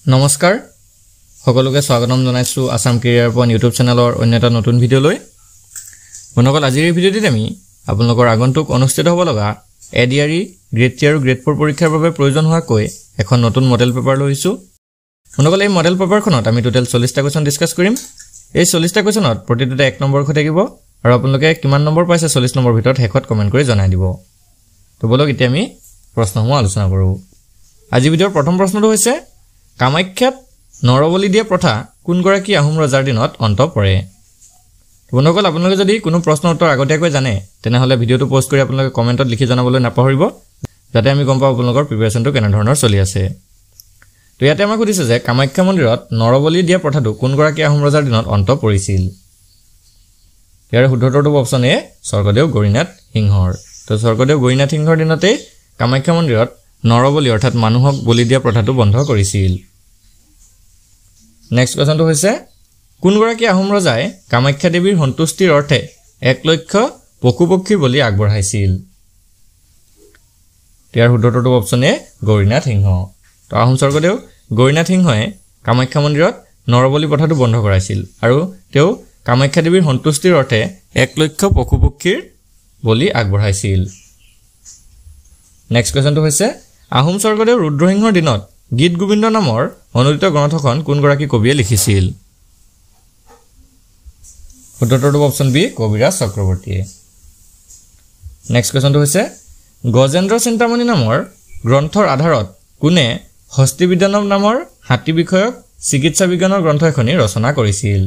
নমস্কাৰ সকলোকে স্বাগতম জনাইছো আসাম কেৰিয়াৰ পইণ্ট ইউটিউব চেনেলৰ অন্য এটা নতুন ভিডিঅ লৈ বন্ধুসকল আজিৰ এই ভিডিঅ'টিত আমি আপোনালোকৰ আগন্তুক অনুষ্ঠিত হ'ব লগা এডিআৰই গ্ৰেড 3 আৰু গ্ৰেড 4 পৰীক্ষাৰ বাবে প্ৰয়োজন হোৱাকৈ এখন নতুন মডেল পেপাৰ লৈছো বন্ধুসকল এই মডেল পেপাৰখনত আমি টোটাল 40টা কোৱেশ্চন ডিসকাস কৰিম এই 40টা কোৱেশ্চনত প্ৰতিটোতে 1 নম্বৰ হৈ থাকিব আৰু আপোনালোকে কিমান নম্বৰ পাইছে 40 নম্বৰ ভিতৰত হেকত কমেন্ট কৰি জনাই দিব তো বলক এতিয়া আমি প্ৰশ্নসমূহ আলোচনা কৰো আজি ভিডিঅ'ৰ প্ৰথম প্ৰশ্নটো হৈছে কামাখ্যাত নৰবলি দিয়া প্ৰথা কোনগৰাকী আহোম ৰজাৰ দিনত অন্ত পৰে বন্ধুসকল আপোনালোকে যদি কোনো প্ৰশ্নৰ উত্তৰ আগতীয়াকৈ জানে তেনেহলে ভিডিঅ'টো পোষ্ট কৰি আপোনালোকে কমেন্টত লিখি জনাবলৈ নাপাহৰিব যাতে আমি গম পাওঁ আপোনালোকৰ প্ৰিপাৰেচনটো কেনে ধৰণৰ চলি আছে তো ইয়াতে আমাক সুধিছে যে কামাখ্যা মন্দিৰত নৰবলি দিয়া প্ৰথাটো কোনগৰাকী আহোম ৰজাৰ দিনত অন্ত পৰিছিল ইয়াৰ শুদ্ধটো অপচন এ স্বৰ্গদেউ গৰিনাথ সিংহৰ তো স্বৰ্গদেউ গৰিনাথ সিংহৰ দিনতে কামাখ্যা মন্দিৰত নৰবলি অৰ্থাৎ মানুহক বলি দিয়া প্ৰথাটো বন্ধ কৰিছিল নেক্সট কোৱেশ্চনটো হৈছে কোনগৰাকী আহোম ৰজাই কামাখ্যা দেৱীৰ সন্তুষ্টিৰ অৰ্থে 1 লক্ষ পশুপক্ষীৰ বলি আগবঢ়াইছিল ইয়াৰ শুদ্ধটো অপচন এ গৰিনাথ সিংহ তো আহোম স্বৰ্গদেউ গৰিনাথ সিংহই কামাখ্যা মন্দিৰত নৰবলি প্ৰথাটো বন্ধ কৰাইছিল আৰু তেওঁ কামাখ্যা দেৱীৰ সন্তুষ্টিৰ অৰ্থে 1 লক্ষ পশুপক্ষীৰ বলি আগবঢ়াইছিল নেক্সট কোৱেশ্চনটো হৈছে আহোম স্বৰ্গদেউ ৰুদ্ৰসিংহৰ দিনত গীত গোবিন্দ নামৰ অনুদিত গ্ৰন্থখন কোনগৰাকী কবিয়ে লিখিছিল শুদ্ধটো অপচন বি কবিৰাজ চক্ৰৱৰ্তীয়ে নেক্সট কোৱেশ্চনটো হৈছে গজেন্দ্ৰ চিন্তামণি নামৰ গ্ৰন্থৰ আধাৰত কোনে হস্তি বিজ্ঞান নামৰ হাতী বিষয়ক চিকিৎসা বিজ্ঞানৰ গ্ৰন্থ এখনি ৰচনা কৰিছিল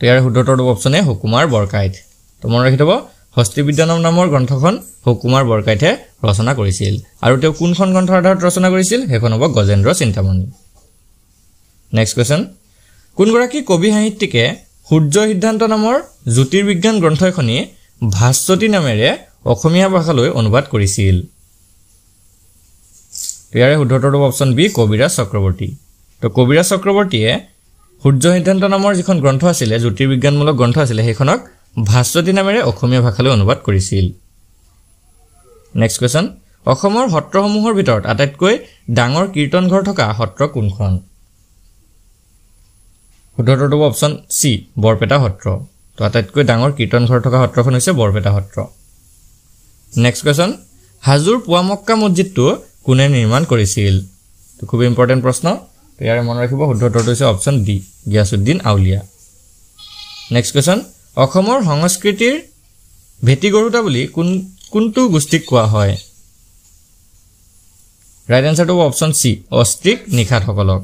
ইয়াৰ শুদ্ধটো অপচন এ হুকুমাৰ বৰকাইত তো মনত ৰাখি থব হস্তি বিজ্ঞান নামৰ গ্ৰন্থখন হুকুমাৰ বৰকাইতে ৰচনা কৰিছিল আৰু তেওঁ কোনখন গ্ৰন্থৰ আধাৰত ৰচনা কৰিছিল হেখন হ'ব গজেন্দ্ৰ চিন্তামণি নেক্সট কোৱেশ্চন কোনগৰাকী কবি সাহিত্যিকে সূৰ্য সিদ্ধান্ত নামৰ জ্যোতিৰ্বিজ্ঞান গ্ৰন্থ এখনি ভাস্বতী নামেৰে অসমীয়া ভাষালৈ অনুবাদ কৰিছিল ইয়াৰে শুদ্ধটো অপচন বি কবিৰাজ চক্ৰৱৰ্তী তো কবিৰাজ চক্ৰৱৰ্তীয়ে সূৰ্য সিদ্ধান্ত নামৰ যিখন গ্ৰন্থ আছিল জ্যোতিৰ্বিজ্ঞানমূলক গ্ৰন্থ আছিল হেখনক ভাস্বতী নামেৰে অসমীয়া ভাষালৈ অনুবাদ কৰিছিল নেক্সট কোৱেশ্চন অসমৰ সত্ৰসমূহৰ ভিতৰত আটাইতকৈ ডাঙৰ কীৰ্তন ঘৰ থকা সত্ৰ কোনখন শুদ্ধটো অপচন সি বৰপেটা সত্ৰ তো আটাইতকৈ ডাঙৰ কীৰ্তন ঘৰ থকা সত্ৰখন হৈছে বৰপেটা সত্ৰ নেক্সট কোৱেশ্চন হাজোৰ পুৱামক্কা মছজিদটো কোনে নিৰ্মাণ কৰিছিল তো খুব ইম্পৰ্টেন্ট প্ৰশ্ন তো ইয়াৰে মনত ৰাখিব শুদ্ধটো হৈছে অপচন ডি গিয়াসুদ্দিন আউলিয়া নেক্সট কোৱেশ্চন অসমৰ সংস্কৃতিৰ ভেটি গঢ়োতা বুলি কোনটো গোষ্ঠীক কোৱা হয় ৰাইট আনসাৰটো অপচন সি অষ্ট্ৰিক নিখাতসকলক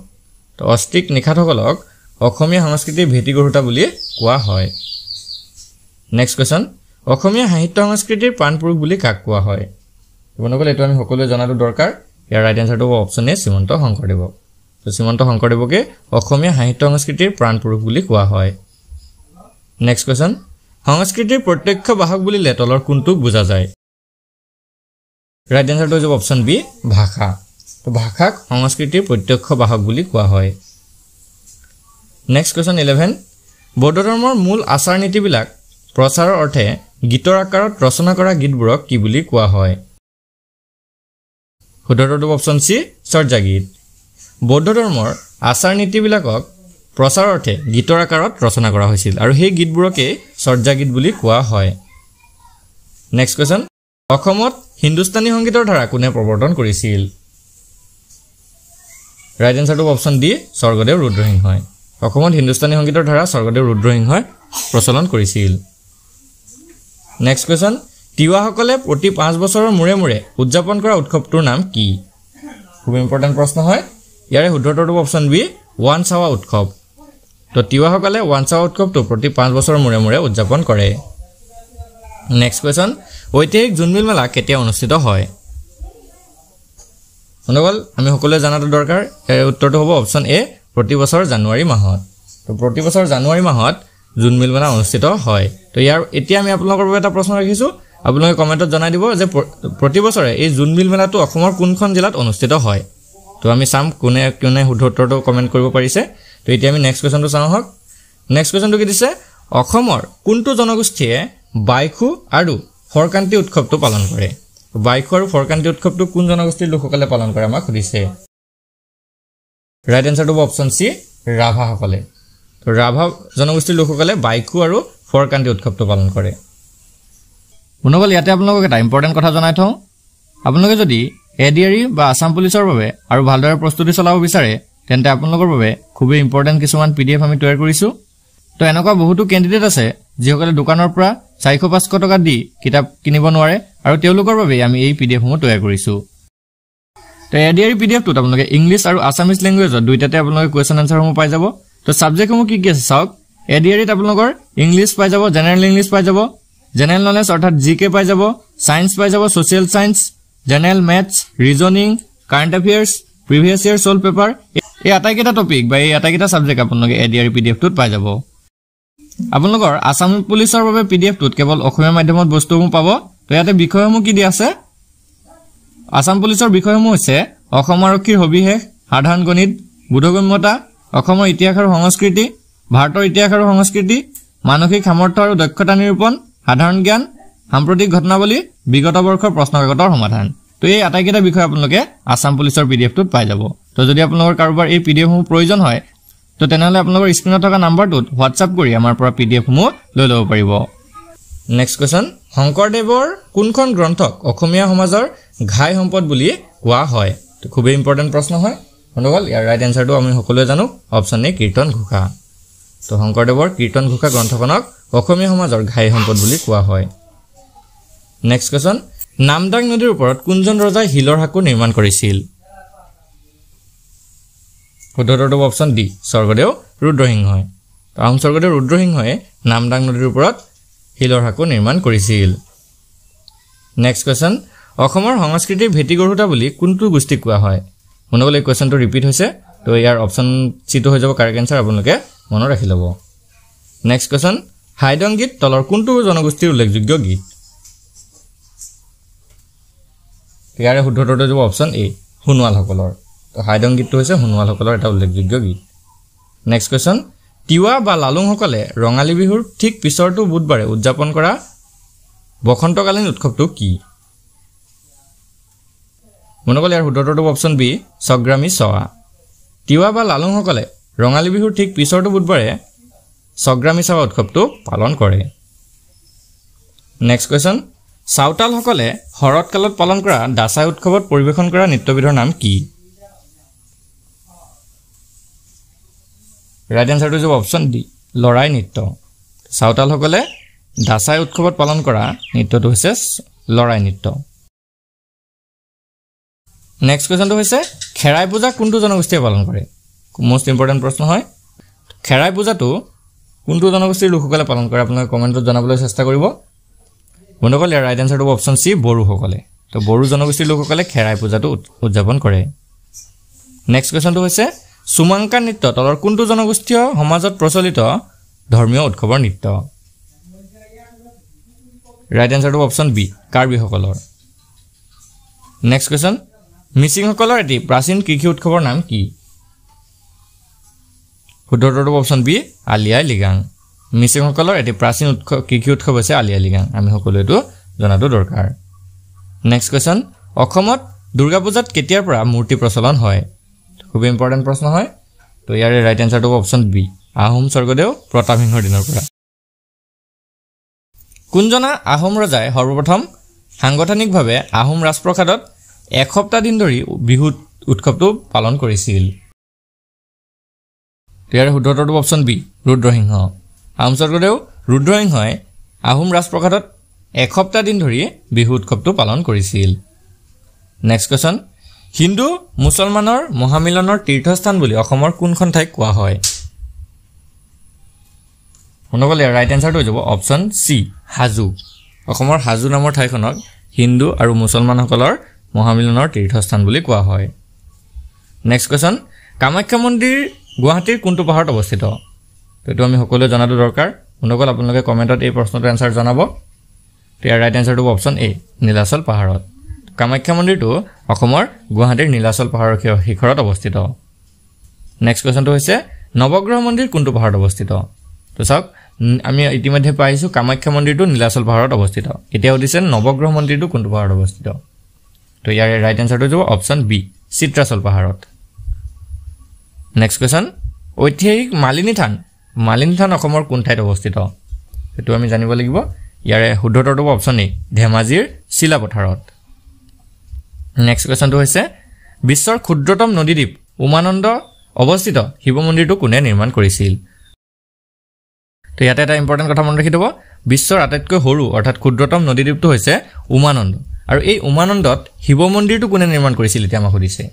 তো অষ্ট্ৰিক নিখাতসকলক অসমীয়া সংস্কৃতিৰ ভেটি গঢ়োতা বুলি কোৱা হয় নেক্সট কোৱেশ্চন অসমীয়া সাহিত্য সংস্কৃতিৰ প্ৰাণপুৰুষ বুলি কাক কোৱা হয় বন্ধুসকল এটো আমি সকলোৱে জনাটো দৰকাৰ ইয়াৰ ৰাইট আনসাৰটো অপচন এ শ্ৰীমন্ত শংকৰদেৱক তো শ্ৰীমন্ত শংকৰদেৱকে অসমীয়া সাহিত্য সংস্কৃতিৰ প্ৰাণপুৰুষ বুলি কোৱা হয় নেক্সট কোৱেশ্চন সংস্কৃতিৰ প্ৰত্যক্ষ বাহক বুলিলে তলৰ কোনটোক বুজা যায় ৰাইট আনসাৰটো হৈছে অপচন বি ভাষা তো ভাষাক সংস্কৃতিৰ প্ৰত্যক্ষ বাহক বুলি কোৱা হয় নেক্সট কোৱেশ্চন 11 বৌদ্ধ ধৰ্মৰ মূল আচাৰ নীতিবিলাক প্ৰচাৰৰ অৰ্থে গীতৰ আকাৰত ৰচনা কৰা গীতবোৰক কি বুলি কোৱা হয় শুদ্ধটো অপচন সি চৰ্যা গীত বৌদ্ধ ধৰ্মৰ আচাৰ নীতিবিলাকক প্ৰচাৰৰ অৰ্থে গীতৰ আকাৰত ৰচনা কৰা হৈছিল আৰু সেই গীতবোৰকে চৰ্যা গীত বুলি কোৱা হয় নেক্সট কোৱেশ্চন অসমত হিন্দুস্তানী সংগীতৰ ধাৰা কোনে প্ৰৱৰ্তন কৰিছিল ৰাইট আনসাৰটো অপচন ডি স্বৰ্গদেউ ৰুদ্ৰসিংহই অসমত হিন্দুস্তানী সংগীতৰ ধাৰা স্বৰ্গদেউ ৰুদ্ৰসিংহই প্ৰচলন কৰিছিল নেক্সট কোৱেশ্চন তিৱাসকলে প্ৰতি 5 বছৰৰ মূৰে মূৰে উদযাপন কৰা উৎসৱটোৰ নাম কি খুব ইম্পৰ্টেন্ট প্ৰশ্ন হয় ইয়াৰে শুদ্ধটো অপচন বি ওৱানচাৱা উৎসৱ তো তিৱাসকলে ওৱানচাৱা উৎসৱটো প্ৰতি 5 বছৰৰ মূৰে মূৰে উদযাপন কৰে নেক্সট কোৱেশ্চন ঐতিহাসিক জোনবিল মেলা কেতিয়া অনুষ্ঠিত হয় বন্ধুসকল আমি সকলোৱে জানাটো দৰকাৰ ইয়াৰ উত্তৰটো হ'ব অপচন এ প্ৰতি বছৰ জানুৱাৰী মাহত তো প্ৰতি বছৰ জানুৱাৰী মাহত জোনবিল মেলা অনুষ্ঠিত হয় তো ইয়াৰ এতিয়া আমি আপোনালোকৰ বাবে এটা প্ৰশ্ন ৰাখিছো আপোনালোকে কমেন্টত জনাই দিব যে প্ৰতি বছৰে এই জোনবিল মেলাটো অসমৰ কোনখন জিলাত অনুষ্ঠিত হয় তো আমি চাম কোনে কোনে শুদ্ধ উত্তৰটো কমেন্ট কৰিব পাৰিছে তো এতিয়া আমি নেক্সট কোৱেশ্চনটো চাওঁ হক নেক্সট কোৱেশ্চনটো কি দিছে অসমৰ কোনটো জনগোষ্ঠীয়ে বাইখু আৰু ফৰকান্তি উৎসৱটো পালন কৰে বাইখু আৰু ফৰকান্তি উৎসৱটো কোন জনগোষ্ঠীৰ লোকসকলে পালন কৰে আমাক সুধিছে ৰাইট এনসাৰটো হ'ব অপচন সি ৰাভাসকলে তো ৰাভা জনগোষ্ঠীৰ লোকসকলে বাইকু আৰু ফৰকান্তি উৎসৱটো পালন কৰে বন্ধুসকল ইয়াতে আপোনালোকক এটা ইম্পৰ্টেণ্ট কথা জনাই থওঁ আপোনালোকে যদি এডিআৰই বা আসাম পুলিচৰ বাবে আৰু ভালদৰে প্ৰস্তুতি চলাব বিচাৰে তেন্তে আপোনালোকৰ বাবে খুবেই ইম্পৰ্টেণ্ট কিছুমান পিডিএফ আমি তৈয়াৰ কৰিছো তো এনেকুৱা বহুতো কেণ্ডিডেট আছে যিসকলে দোকানৰ পৰা 400-500 টকা দি কিতাপ কিনিব নোৱাৰে আৰু তেওঁলোকৰ বাবে আমি এই পিডিএফসমূহ তৈয়াৰ কৰিছো তো এডিআৰই পিডিএফটোত আপোনালোকে ইংলিছ আৰু আসামিজ লেংগুৱেজত দুইটাতে আপোনালোকে কোৱেশ্চন আনসাৰসমূহ পাই যাব তো সাবজেক্টসমূহ কি কি আছে চাওক এডিআৰইত আপোনালোকৰ ইংলিছ পাই যাব জেনাৰেল ইংলিছ পাই যাব জেনাৰেল নলেজ অৰ্থাৎ জিকে পাই যাব সায়েন্স পাই যাব social science general maths reasoning current affairs previous year solve paper এই আটাইকেইটা টপিক বা এই আটাইকেইটা সাবজেক্ট আপোনালোকে এডিআৰই পিডিএফটোত পাই যাব আপোনালোকৰ আসাম পুলিচৰ বাবে পিডিএফটোত কেৱল অসমীয়া মাধ্যমত বস্তুসমূহ পাব তো ইয়াতে বিষয়সমূহ কি দিয়া আছে আসাম পুলিচৰ বিষয়সমূহ হৈছে অসম আৰক্ষীৰ হবিশেষ সাধাৰণ গণিত বুধগম্যতা অসমৰ ইতিহাস আৰু সংস্কৃতি ভাৰতৰ ইতিহাস আৰু সংস্কৃতি মানসিক সামৰ্থ্য আৰু দক্ষতা নিৰূপণ সাধাৰণ জ্ঞান সাম্প্ৰতিক ঘটনাৱলী বিগত বৰ্ষৰ প্ৰশ্নকাকতৰ সমাধান তো এই আটাইকেইটা বিষয় আপোনালোকে আসাম পুলিচৰ পিডিএফটোত পাই যাব তো যদি আপোনালোকৰ কাৰোবাৰ এই পিডিএফসমূহ প্ৰয়োজন হয় তো তেনেহলে আপোনালোকৰ স্ক্ৰিনত থকা নাম্বাৰটোত হোৱাটছআপ কৰি আমাৰ পৰা পিডিএফসমূহ লৈ ল'ব পাৰিব নেক্সট কোৱেশ্চন শংকৰদেৱৰ কোনখন গ্ৰন্থক অসমীয়া সমাজৰ ঘাই সম্পদ বুলি কোৱা হয় তো খুবেই ইম্পৰ্টেণ্ট প্ৰশ্ন হয় বন্ধুসকল ইয়াৰ ৰাইট এনসাৰটো আমি সকলোৱে জানো অপচন এ কীৰ্তন ঘোষা তো শংকৰদেৱৰ কীৰ্তন ঘোষা গ্ৰন্থখনক অসমীয়া সমাজৰ ঘাই সম্পদ বুলি কোৱা হয় নেক্সট কোৱেশ্চন নামদাং নদীৰ ওপৰত কোনজন ৰজাই হিলৰ হাকো নিৰ্মাণ কৰিছিল উত্তৰটো অপচন ডি স্বৰ্গদেউ ৰুদ্ৰসিংহই আহোম স্বৰ্গদেউ ৰুদ্ৰসিংহই নামদাং নদীৰ ওপৰত হিলৰ হাকো নিৰ্মাণ কৰিছিল নেক্সট কোৱেশ্চন অসমৰ সংস্কৃতিৰ ভেটি গঢ়োতা বুলি কোনটো গোষ্ঠীক কোৱা হয় মনগলে এই কোৱেশ্চনটো ৰিপিট হৈছে তো ইয়াৰ অপচন চিটো হৈ যাব কাৰেক্ট আনসাৰ আপোনালোকে মনত ৰাখি ল'ব নেক্সট কোৱেশ্চন হাইদং গীত তলৰ কোনটো জনগোষ্ঠীৰ উল্লেখযোগ্য গীত ইয়াৰে শুদ্ধটো যাব অপচন এ সোণোৱালসকলৰ তো হাইদং গীতটো হৈছে সোণোৱালসকলৰ এটা উল্লেখযোগ্য গীত নেক্সট কোৱেশ্চন তিৱা বা লালুংসকলে ৰঙালী বিহুৰ ঠিক পিছৰটো বুধবাৰে উদযাপন কৰা বসন্তকালীন উৎসৱটো কি মনগলে ইয়াৰ শুদ্ধটো অপচন বি সংগ্ৰামী চৱা তিৱা বা লালুংসকলে ৰঙালী বিহুৰ ঠিক পিছৰটো বুধবাৰে সংগ্ৰামী চৱা উৎসৱটো পালন কৰে নেক্সট কোৱেশ্চন সাঁওতালসকলে শৰৎকালত পালন কৰা দাসাই উৎসৱত পৰিৱেশন কৰা নৃত্যবিধৰ নাম কি ৰাইট এনসাৰটো হ'ব অপচন ডি লৰাই নৃত্য সাঁওতালসকলে দাসাই উৎসৱত পালন কৰা নৃত্যটো হৈছে লৰাই নৃত্য নেক্সট কোৱেশ্চনটো হৈছে খেৰাই পূজা কোনটো জনগোষ্ঠীয়ে পালন কৰে মোষ্ট ইম্পৰ্টেণ্ট প্ৰশ্ন হয় খেৰাই পূজাটো কোনটো জনগোষ্ঠীৰ লোকসকলে পালন কৰে আপোনালোকে কমেণ্টত জনাবলৈ চেষ্টা কৰিব বন্ধুসকল ইয়াৰ ৰাইট এনসাৰটো হ'ব অপচন চি বড়োসকলে তো বড়ো জনগোষ্ঠীৰ লোকসকলে খেৰাই পূজাটো উদযাপন কৰে নেক্সট কোৱেশ্চনটো হৈছে সুমাংকা নৃত্য তলৰ কোনটো জনগোষ্ঠীয় সমাজত প্ৰচলিত ধৰ্মীয় উৎসৱৰ নৃত্য ৰাইট এনসাৰটো অপচন বি কাৰ্বিসকলৰ নেক্সট কোৱেশ্চন মিচিংসকলৰ এটি প্ৰাচীন কৃষি উৎসৱৰ নাম কি শুদ্ধটো অপচন বি আলি আই লৃগাং মিচিংসকলৰ এটি প্ৰাচীন কৃষি উৎসৱ হৈছে আলি আই লৃগাং আমি সকলোৱেটো জনাটো দৰকাৰ নেক্সট কোৱেশ্চন অসমত দুৰ্গা পূজাত কেতিয়াৰ পৰা মূৰ্তি প্ৰচলন হয় খুব ইম্পৰ্টেণ্ট প্ৰশ্ন হয় তো ইয়াৰে ৰাইট এনসাৰটো অপচন বি আহোম স্বৰ্গদেউ প্ৰতাপসিংহৰ দিনৰ পৰা কোনজনা আহোম ৰজাই সৰ্বপ্ৰথম সাংগঠনিকভাৱে আহোম ৰাজপ্ৰসাদত এসপ্তাহ দিন ধৰি বিহু উৎসৱটো পালন কৰিছিল ইয়াৰে শুদ্ধটো অপচন বি ৰুদ্ৰসিংহ আহোম স্বৰ্গদেউ ৰুদ্ৰসিংহই আহোম ৰাজপ্ৰসাদত এসপ্তাহ দিন ধৰি বিহু উৎসৱটো পালন কৰিছিল নেক্সট কোৱেশ্চন হিন্দু মুছলমানৰ মহামিলনৰ তীৰ্থস্থান বুলি অসমৰ কোনখন ঠাইক কোৱা হয় মনগলে ৰাইট এনসাৰটো হৈ যাব অপচন চি হাজু অসমৰ হাজু নামৰ ঠাইখনক হিন্দু আৰু মুছলমানসকলৰ মহামিলনৰ তীৰ্থস্থান বুলি কোৱা হয় নেক্সট কোৱেশ্চন কামাখ্যা মন্দিৰ গুৱাহাটীৰ কোনটো পাহাৰত অৱস্থিত এইটো আমি সকলোৱে জনাটো দৰকাৰ মনগল আপোনালোকে কমেণ্টত এই প্ৰশ্নটোৰ এনসাৰ জনাব ইয়াৰ ৰাইট এনসাৰটো অপচন এ নীলাচল পাহাৰত কামাখ্যা মন্দিৰটো অসমৰ গুৱাহাটীৰ নীলাচল পাহাৰৰ শিখৰত অৱস্থিত নেক্সট কোৱেশ্চনটো হৈছে নৱগ্ৰহ মন্দিৰ কোনটো পাহাৰত অৱস্থিত তো চাওক আমি ইতিমধ্যে পাইছো কামাখ্যা মন্দিৰটো নীলাচল পাহাৰত অৱস্থিত এতিয়া উদিছে নৱগ্ৰহ মন্দিৰটো কোনটো পাহাৰত অৱস্থিত তো ইয়াৰ ৰাইট এনসাৰটো হ'ব অপচন বি চিত্ৰাচল পাহাৰত নেক্সট কোৱেশ্চন ঐতিহাসিক মালিনী থান অসমৰ কোন ঠাইত অৱস্থিত এটো আমি জানিব লাগিব ইয়াৰে শুদ্ধটো অপচন এ ধেমাজিৰ চিলাপথাৰত নেক্সট কোৱেশ্চনটো হৈছে বিশ্বৰ ক্ষুদ্ৰতম নদীদ্বীপ উমানন্দ অৱস্থিত শিৱ মন্দিৰটো কোনে নিৰ্মাণ কৰিছিল তো ইয়াতে এটা ইম্পৰ্টেন্ট কথা মনত ৰাখি থব বিশ্বৰ আটাইতকৈ সৰু অৰ্থাৎ ক্ষুদ্ৰতম নদীদ্বীপটো হৈছে উমানন্দ আৰু এই উমানন্দত শিৱ মন্দিৰটো কোনে নিৰ্মাণ কৰিছিল এতিয়া আমাক সুধিছে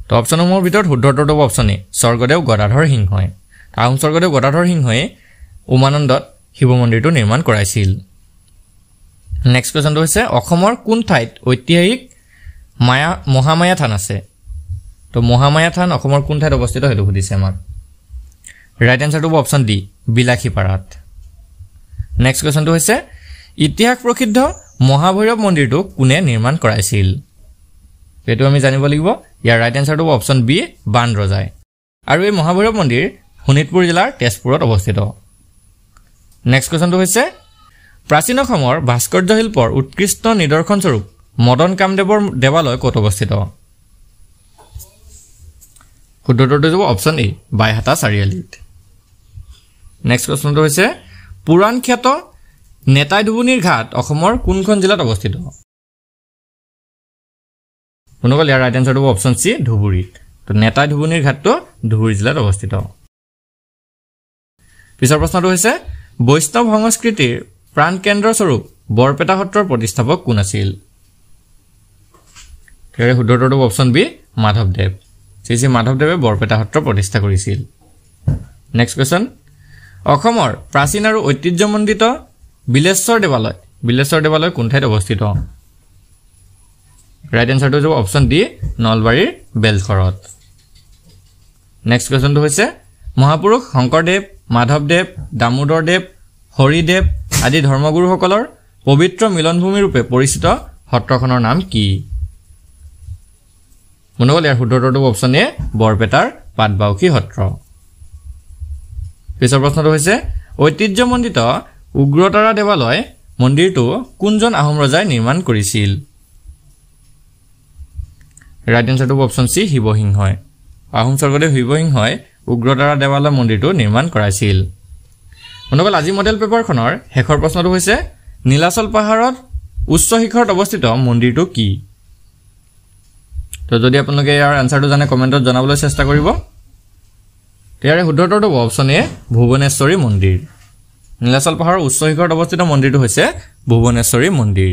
তো অপচনসমূহৰ ভিতৰত শুদ্ধটো অপচন এ স্বৰ্গদেউ গদাধৰ সিংহই আহোম স্বৰ্গদেউ গদাধৰ সিংহই উমানন্দত শিৱ মন্দিৰটো নিৰ্মাণ কৰাইছিল নেক্সট কোৱেশ্চনটো হৈছে অসমৰ কোন ঠাইত ঐতিহাসিক মহামায়া থান আছে তো মহামায়া থান অসমৰ কোন ঠাইত অৱস্থিত হেতু সুধিছে আমাক ৰাইট আনসাৰটো অপচন ডি বিলাসীপাৰাত নেক্সট কোৱেশ্চনটো হৈছে ইতিহাস প্ৰসিদ্ধ মহাভৈৰৱ মন্দিৰটো কোনে নিৰ্মাণ কৰাইছিল এটো আমি জানিব লাগিব ইয়াৰ ৰাইট আনসাৰটো অপচন বি বান ৰজাই আৰু এই মহাভৈৰৱ মন্দিৰ শোণিতপুৰ জিলাৰ তেজপুৰত অৱস্থিত নেক্সট কোৱেশ্চনটো হৈছে প্ৰাচীন অসমৰ ভাস্কৰ্য শিল্পৰ উৎকৃষ্ট নিদৰ্শন স্বৰূপ মদন কামদেৱৰ দেৱালয় ক'ত অৱস্থিত শুদ্ধটো অপচন এ বাইহাটা চাৰিআলিত নেক্সট কোৱেশ্চনটো হৈছে পুৰাণ খ্যাত নেতাই ধুবুনীৰ ঘাট অসমৰ কোনখন জিলাত অৱস্থিত কোনগল ইয়াৰ ৰাইট আনসাৰটো অপচন সি ধুবুৰীত তো নেতাই ধুবুনীৰ ঘাটটো ধুবুৰী জিলাত অৱস্থিত পিছৰ প্ৰশ্নটো হৈছে বৈষ্ণৱ সংস্কৃতিৰ প্ৰাণ কেন্দ্ৰ স্বৰূপ বৰপেটা সত্ৰৰ প্ৰতিষ্ঠাপক কোন আছিল ইয়াৰ শুদ্ধটো অপচন বি মাধৱদেৱ শ্ৰী মাধৱদেৱে বৰপেটা সত্ৰ প্ৰতিষ্ঠা কৰিছিল নেক্সট কোৱেশ্চন অসমৰ প্ৰাচীন আৰু ঐতিহ্যমণ্ডিত বিলেশ্বৰ দেৱালয় কোন ঠাইত অৱস্থিত ৰাইট আনসাৰটো হ'ব অপচন ডি নলবাৰীৰ বেলখৰত নেক্সট কোৱেশ্চনটো হৈছে মহাপুৰুষ শংকৰদেৱ মাধৱদেৱ দামোদৰদেৱ হৰিদেৱ আদি ধৰ্মগুৰুসকলৰ পবিত্ৰ মিলনভূমি ৰূপে পৰিচিত সত্ৰখনৰ নাম কি মনগল ইয়াৰ শুদ্ধটো অপচন এ বৰপেটাৰ পাটবাউসী সত্ৰ পিছৰ প্ৰশ্নটো হৈছে ঐতিহ্যমণ্ডিত উগ্ৰতাৰা দেৱালয় মন্দিৰটো কোনজন আহোম ৰজাই নিৰ্মাণ কৰিছিল ৰাইট আনসাৰটো অপচন সি শিৱসিংহই আহোম স্বৰ্গদেউ শিৱসিংহই উগ্ৰতাৰা দেৱালয় মন্দিৰটো নিৰ্মাণ কৰাইছিল মনগল আজি মডেল পেপাৰখনৰ শেষৰ প্ৰশ্নটো হৈছে নীলাচল পাহাৰত উচ্চ শিখৰত অৱস্থিত মন্দিৰটো কি তো যদি আপোনালোকে ইয়াৰ আনসাৰটো জানে কমেন্টত জনাবলৈ চেষ্টা কৰিব ইয়াৰ শুদ্ধটো অপচন এ ভুৱনেশ্বৰী মন্দিৰ নীলাচল পাহাৰৰ উচ্চ শিখৰত অৱস্থিত মন্দিৰটো হৈছে ভুৱনেশ্বৰী মন্দিৰ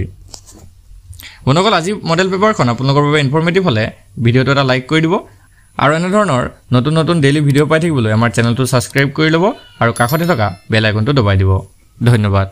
বনগল আজি মডেল পেপাৰখন আপোনালোকৰ বাবে ইনফৰমেটিভ হলে ভিডিঅটো এটা লাইক কৰি দিব আৰু এনে ধৰণৰ নতুন নতুন ডেইলি ভিডিঅ' পাই থাকিবলৈ আমাৰ চেনেলটো সাবস্ক্ৰাইব কৰি ল'ব আৰু কাষতে থকা বেল আইকনটো দবাই দিব ধন্যবাদ